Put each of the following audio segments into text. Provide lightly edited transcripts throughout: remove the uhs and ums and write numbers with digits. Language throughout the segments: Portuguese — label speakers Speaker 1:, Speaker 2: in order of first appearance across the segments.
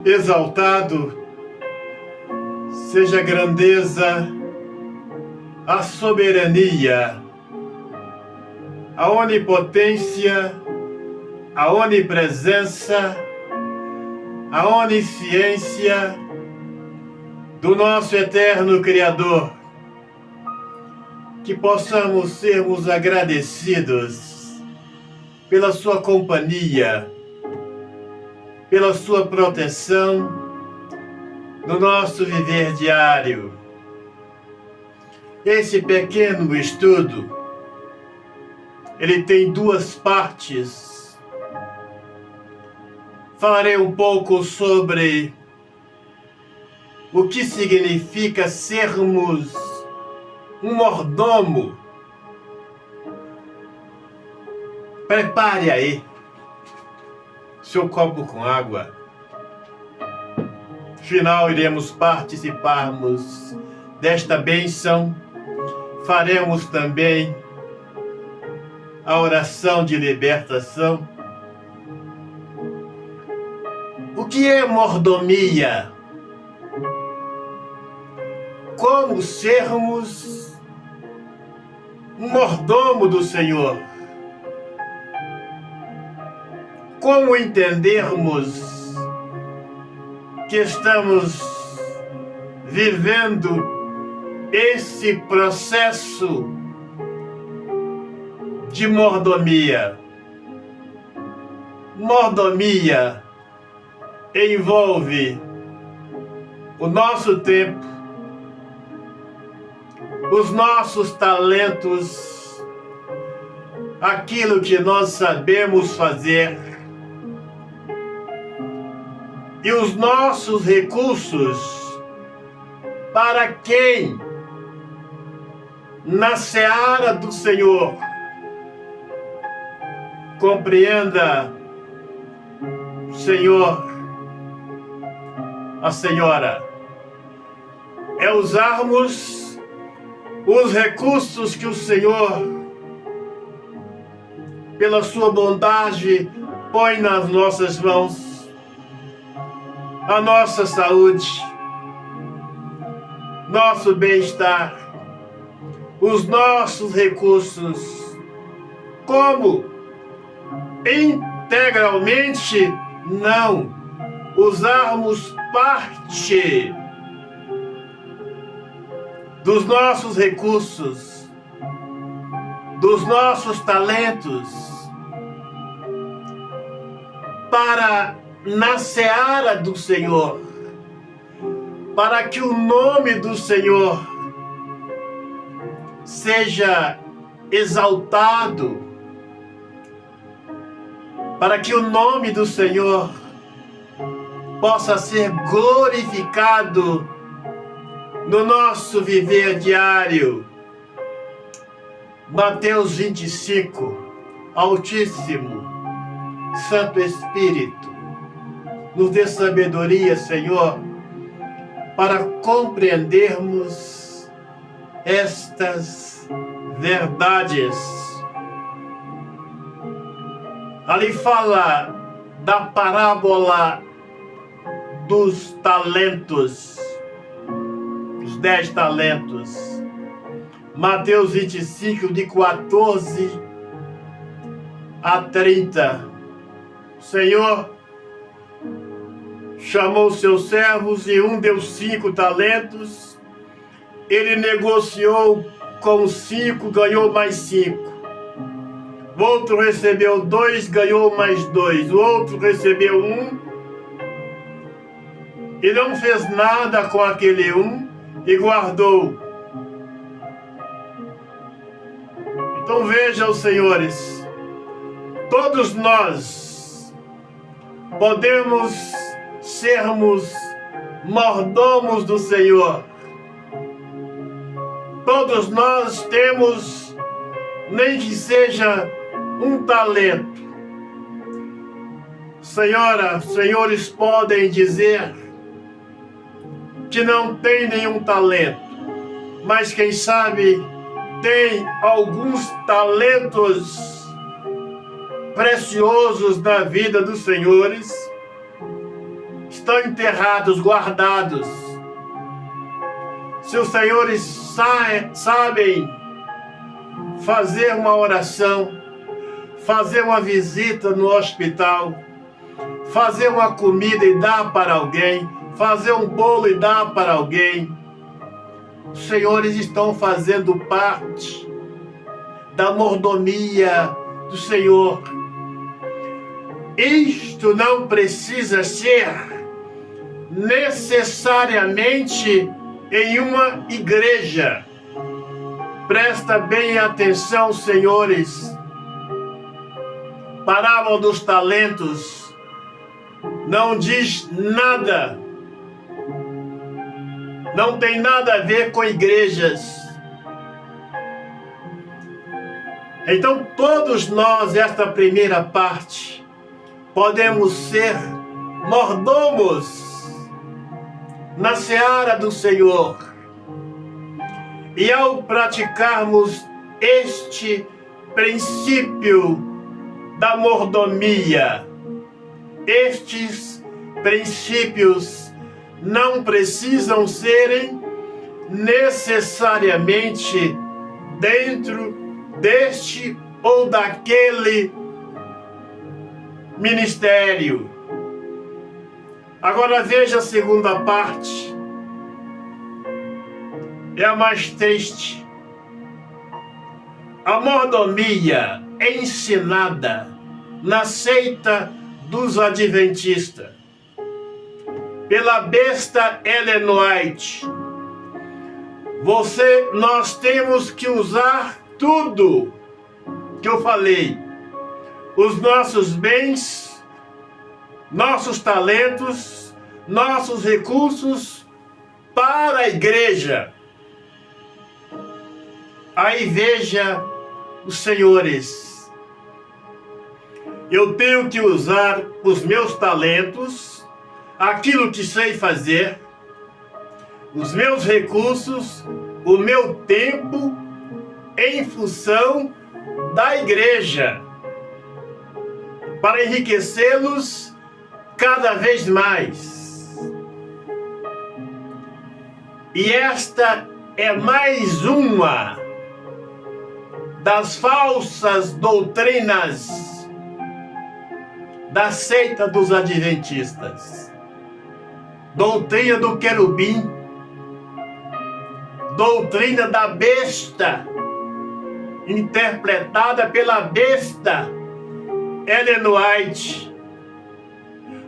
Speaker 1: Exaltado seja a grandeza, a soberania, a onipotência, a onipresença, a onisciência do nosso eterno Criador. Que possamos sermos agradecidos pela sua companhia, pela sua proteção no nosso viver diário. Esse pequeno estudo, ele tem duas partes. Falarei um pouco sobre o que significa sermos um mordomo. Prepare aí seu copo com água. Final, iremos participarmos desta bênção. Faremos também a oração de libertação. O que é mordomia? Como sermos um mordomo do Senhor? Como entendermos que estamos vivendo esse processo de mordomia? Mordomia envolve o nosso tempo, os nossos talentos, aquilo que nós sabemos fazer, e os nossos recursos para quem na seara do Senhor compreenda, Senhor, a Senhora, é usarmos os recursos que o Senhor, pela sua bondade, põe nas nossas mãos. A nossa saúde, nosso bem-estar, os nossos recursos, como integralmente não usarmos parte dos nossos recursos, dos nossos talentos, para na seara do Senhor, para que o nome do Senhor seja exaltado, para que o nome do Senhor possa ser glorificado no nosso viver diário. Mateus 25, Altíssimo, Santo Espírito, nos dê sabedoria, Senhor, para compreendermos estas verdades. Ali fala da parábola dos talentos, os 10 talentos. Mateus 25, de 14 a 30. Senhor chamou seus servos e um deu 5 talentos. Ele negociou com 5, ganhou mais 5. O outro recebeu 2, ganhou mais 2. O outro recebeu 1 e não fez nada com aquele 1 e guardou. Então vejam, senhores, todos nós podemos sermos mordomos do Senhor. Todos nós temos, nem que seja um talento. Senhora, senhores podem dizer que não tem nenhum talento, mas quem sabe tem alguns talentos preciosos na vida dos senhores, estão enterrados, guardados. Se os senhores sabem fazer uma oração, fazer uma visita no hospital, fazer uma comida e dar para alguém, fazer um bolo e dar para alguém, os senhores estão fazendo parte da mordomia do Senhor. Isto não precisa ser necessariamente em uma igreja. Presta bem atenção, senhores. Parábola dos talentos não diz nada, não tem nada a ver com igrejas. Então todos nós, esta primeira parte, podemos ser mordomos na seara do Senhor. E ao praticarmos este princípio da mordomia, estes princípios não precisam serem necessariamente dentro deste ou daquele ministério. Agora veja a segunda parte. É a mais triste. A mordomia ensinada na seita dos adventistas pela besta Ellen White. Nós temos que usar tudo que eu falei. Os nossos bens, nossos talentos, nossos recursos para a igreja. Aí veja os senhores. Eu tenho que usar os meus talentos, aquilo que sei fazer, os meus recursos, o meu tempo, em função da igreja, para enriquecê-los cada vez mais. E esta é mais uma das falsas doutrinas da seita dos adventistas. Doutrina do querubim, doutrina da besta, interpretada pela besta Ellen White,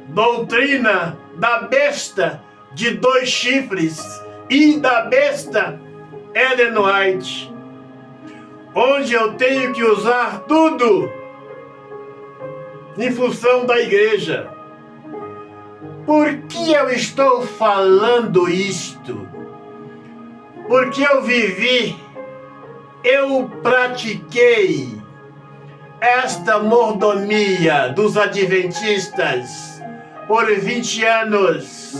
Speaker 1: doutrina da besta de 2 chifres e da besta Ellen White, onde eu tenho que usar tudo em função da igreja. Por que eu estou falando isto? Porque eu vivi, eu pratiquei esta mordomia dos adventistas por 20 anos.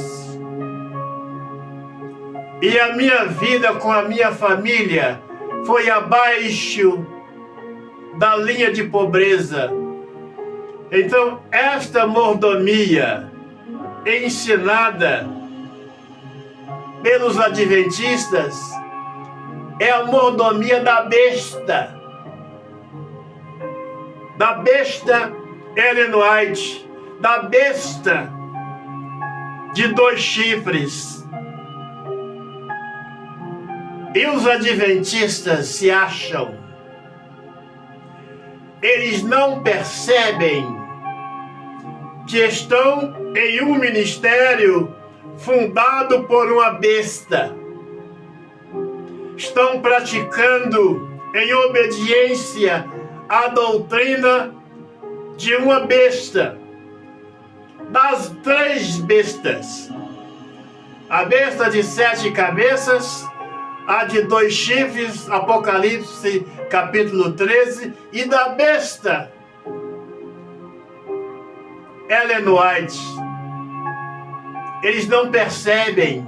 Speaker 1: E a minha vida com a minha família foi abaixo da linha de pobreza. Então, esta mordomia ensinada pelos adventistas é a mordomia da besta Ellen White, da besta de 2 chifres. E os adventistas se acham, eles não percebem que estão em um ministério fundado por uma besta. Estão praticando em obediência à doutrina de uma besta, das 3 bestas. A besta de 7 cabeças, a de 2 chifres, Apocalipse capítulo 13, e da besta Ellen White. Eles não percebem,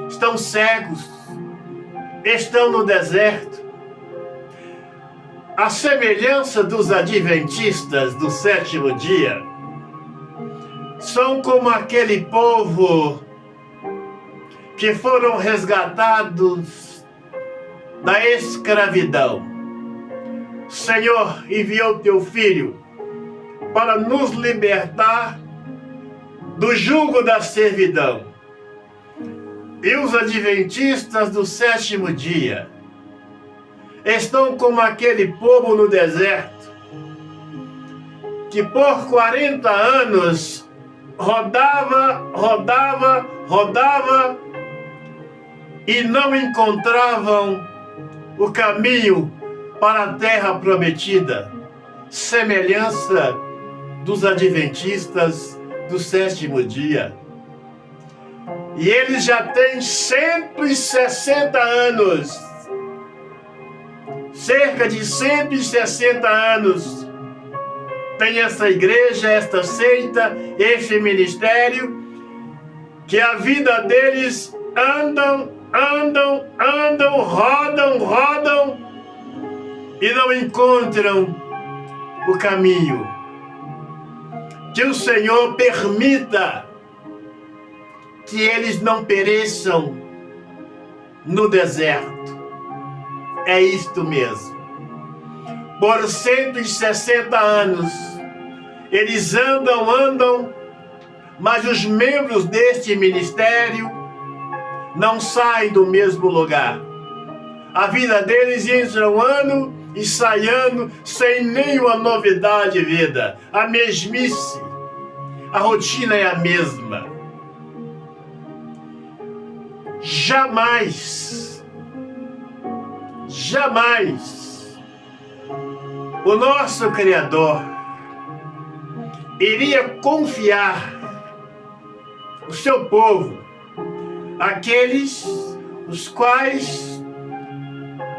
Speaker 1: estão cegos, estão no deserto. A semelhança dos adventistas do 7º dia, são como aquele povo que foram resgatados da escravidão. Senhor, enviou teu Filho para nos libertar do jugo da servidão. E os adventistas do sétimo dia estão como aquele povo no deserto, que por 40 anos rodava e não encontravam o caminho para a terra prometida, semelhança dos adventistas do sétimo dia. E eles já têm 160 anos, cerca de 160 anos, tem essa igreja, esta seita, este ministério, que a vida deles andam, rodam e não encontram o caminho. Que o Senhor permita que eles não pereçam no deserto. É isto mesmo. Por 160 anos, eles andam, mas os membros deste ministério não saem do mesmo lugar. A vida deles entra um ano e sai ano sem nenhuma novidade de vida. A mesmice, a rotina é a mesma. Jamais o nosso Criador iria confiar o seu povo, aqueles os quais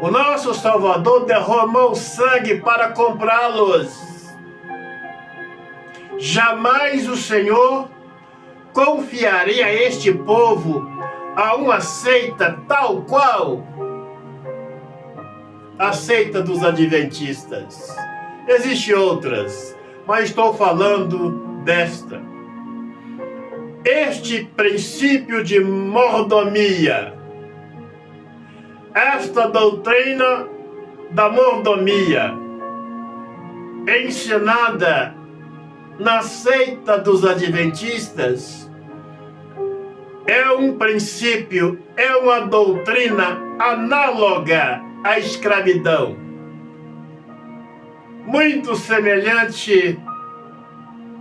Speaker 1: o nosso Salvador derramou sangue para comprá-los. Jamais o Senhor confiaria este povo a uma seita tal qual a seita dos adventistas. Existem outras, mas estou falando desta. Este princípio de mordomia, esta doutrina da mordomia, ensinada na seita dos adventistas, é um princípio, é uma doutrina análoga à escravidão, muito semelhante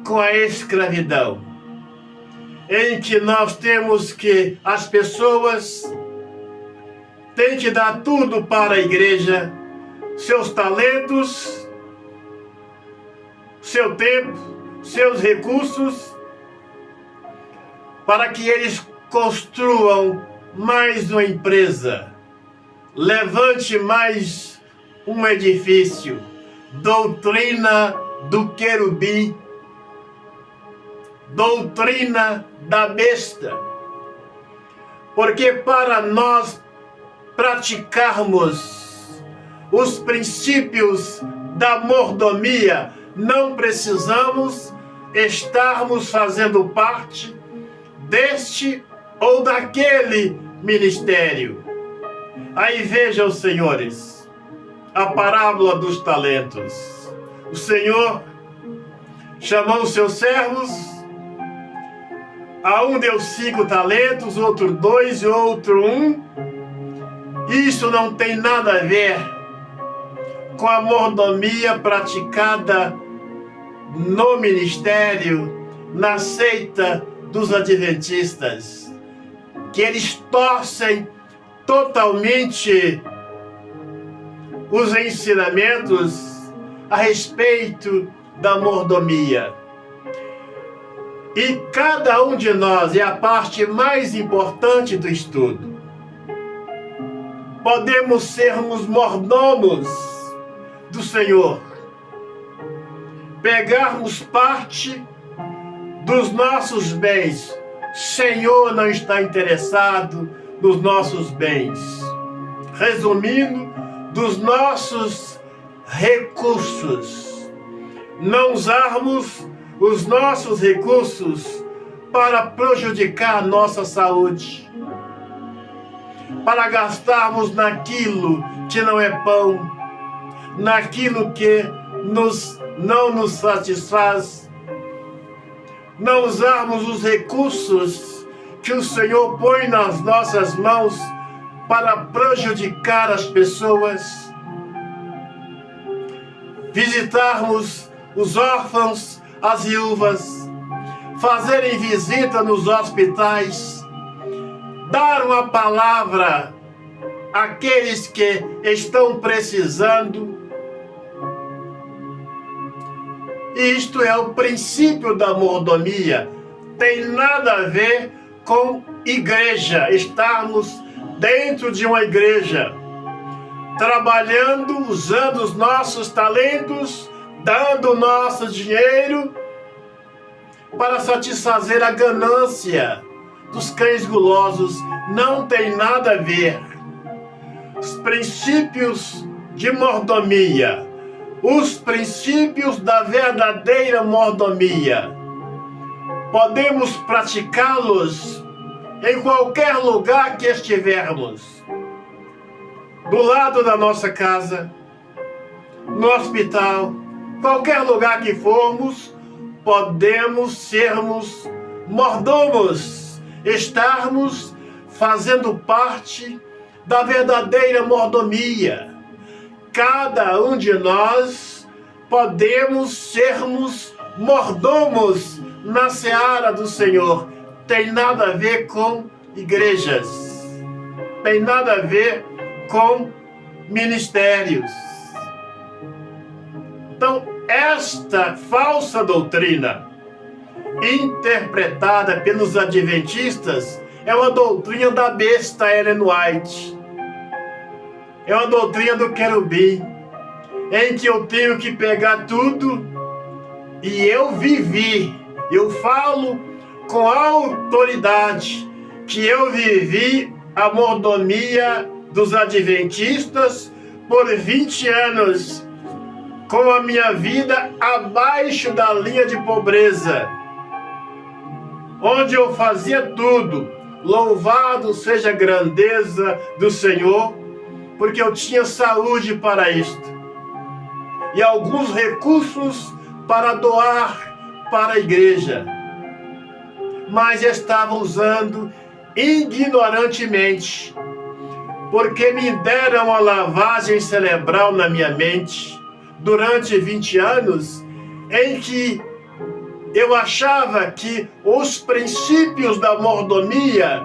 Speaker 1: com a escravidão, em que nós temos que as pessoas têm que dar tudo para a igreja, seus talentos, seu tempo, seus recursos, para que eles construam mais uma empresa, levante mais um edifício. Doutrina do querubim, doutrina da besta. Porque para nós praticarmos os princípios da mordomia, não precisamos estarmos fazendo parte deste ou daquele ministério. Aí vejam, senhores, a parábola dos talentos. O Senhor chamou os seus servos, a um deu 5 talentos, outro 2 e outro 1. Isso não tem nada a ver com a mordomia praticada no ministério, na seita dos adventistas, que eles torcem totalmente os ensinamentos a respeito da mordomia. E cada um de nós é a parte mais importante do estudo. Podemos sermos mordomos do Senhor, pegarmos parte dos nossos bens. Senhor não está interessado nos nossos bens. Resumindo, dos nossos recursos. Não usarmos os nossos recursos para prejudicar a nossa saúde, para gastarmos naquilo que não é pão, naquilo que não nos satisfaz, não usarmos os recursos que o Senhor põe nas nossas mãos para prejudicar as pessoas, visitarmos os órfãos, as viúvas, fazerem visita nos hospitais, dar uma palavra àqueles que estão precisando. Isto é o princípio da mordomia. Tem nada a ver com igreja, estarmos dentro de uma igreja, trabalhando, usando os nossos talentos, dando o nosso dinheiro para satisfazer a ganância dos cães gulosos. Não tem nada a ver. Os princípios de mordomia, os princípios da verdadeira mordomia, podemos praticá-los em qualquer lugar que estivermos, do lado da nossa casa, no hospital, qualquer lugar que formos, podemos sermos mordomos, estarmos fazendo parte da verdadeira mordomia. Cada um de nós podemos sermos mordomos na seara do Senhor. Tem nada a ver com igrejas, tem nada a ver com ministérios. Então, esta falsa doutrina, interpretada pelos adventistas, é uma doutrina da besta Ellen White. É uma doutrina do querubim, em que eu tenho que pegar tudo e eu vivi. Eu falo com autoridade que eu vivi a mordomia dos adventistas por 20 anos, com a minha vida abaixo da linha de pobreza, onde eu fazia tudo. Louvado seja a grandeza do Senhor, porque eu tinha saúde para isto e alguns recursos para doar para a igreja, mas estava usando ignorantemente, porque me deram uma lavagem cerebral na minha mente durante 20 anos, em que eu achava que os princípios da mordomia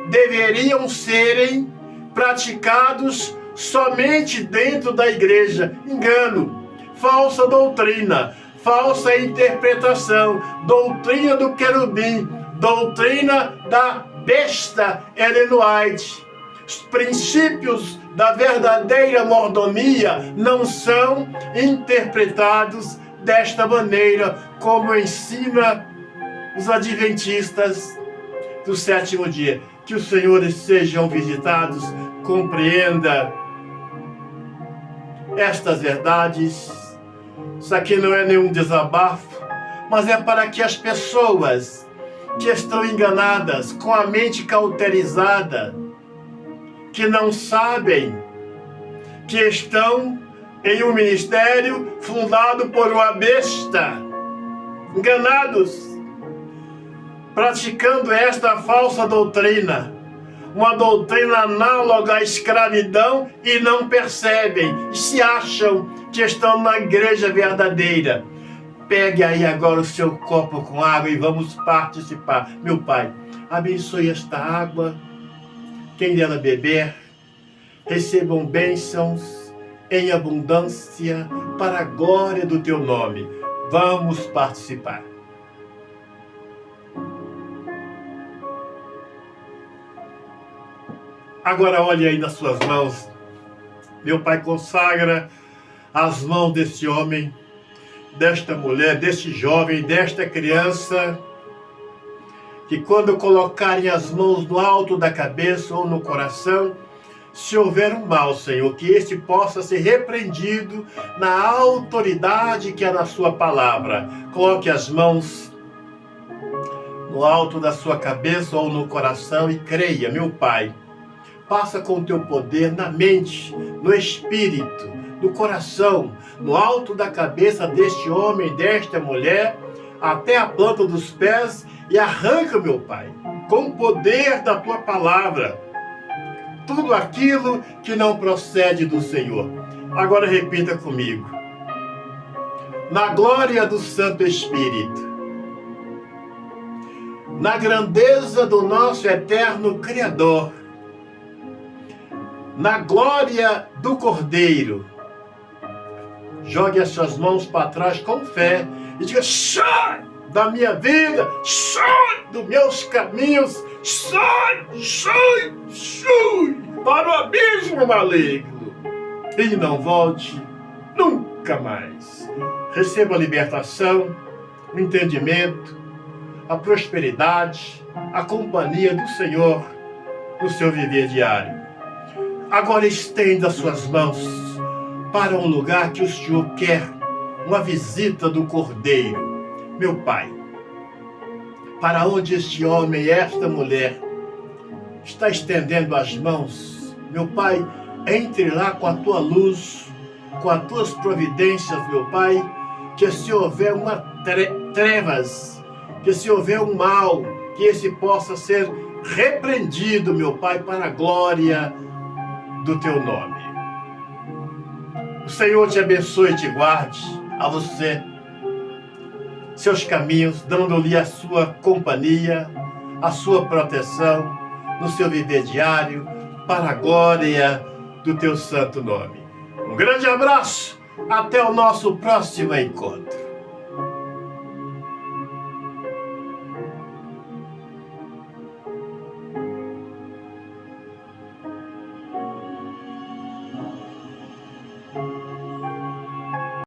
Speaker 1: deveriam serem praticados somente dentro da igreja. Engano, falsa doutrina, falsa interpretação, doutrina do querubim, doutrina da besta Ellen White. Os princípios da verdadeira mordomia não são interpretados desta maneira, como ensina os adventistas do sétimo dia. Que os senhores sejam visitados, compreenda estas verdades. Isso aqui não é nenhum desabafo, mas é para que as pessoas que estão enganadas, com a mente cauterizada, que não sabem que estão em um ministério fundado por uma besta, enganados, praticando esta falsa doutrina, uma doutrina análoga à escravidão, e não percebem, e se acham que estão na igreja verdadeira. Pegue aí agora o seu copo com água e vamos participar. Meu Pai, abençoe esta água, quem dela beber, recebam bênçãos em abundância para a glória do teu nome. Vamos participar. Agora olhe aí nas suas mãos. Meu Pai, consagra as mãos desse homem, desta mulher, deste jovem, desta criança, que quando colocarem as mãos no alto da cabeça ou no coração, Se houver um mal, Senhor, que este possa ser repreendido na autoridade que é na sua palavra. Coloque as mãos no alto da sua cabeça ou no coração e creia, meu Pai. Passa com o teu poder na mente, no espírito, no coração, no alto da cabeça deste homem, desta mulher, até a planta dos pés e arranca, meu Pai, com o poder da tua palavra, tudo aquilo que não procede do Senhor. Agora repita comigo. Na glória do Santo Espírito, na grandeza do nosso eterno Criador, na glória do Cordeiro, jogue as suas mãos para trás com fé e diga: sai da minha vida, sai dos meus caminhos, sai para o abismo maligno e não volte nunca mais. Receba a libertação, o entendimento, a prosperidade, a companhia do Senhor no seu viver diário. Agora estenda suas mãos para um lugar que o Senhor quer, uma visita do Cordeiro. Meu Pai, para onde este homem e esta mulher está estendendo as mãos, meu Pai, entre lá com a tua luz, com as tuas providências, meu Pai, que se houver uma trevas, que se houver um mal, que esse possa ser repreendido, meu Pai, para a glória do teu nome. O Senhor te abençoe e te guarde, a você, seus caminhos, dando-lhe a sua companhia, a sua proteção no seu viver diário, para a glória do teu santo nome. Um grande abraço, até o nosso próximo encontro.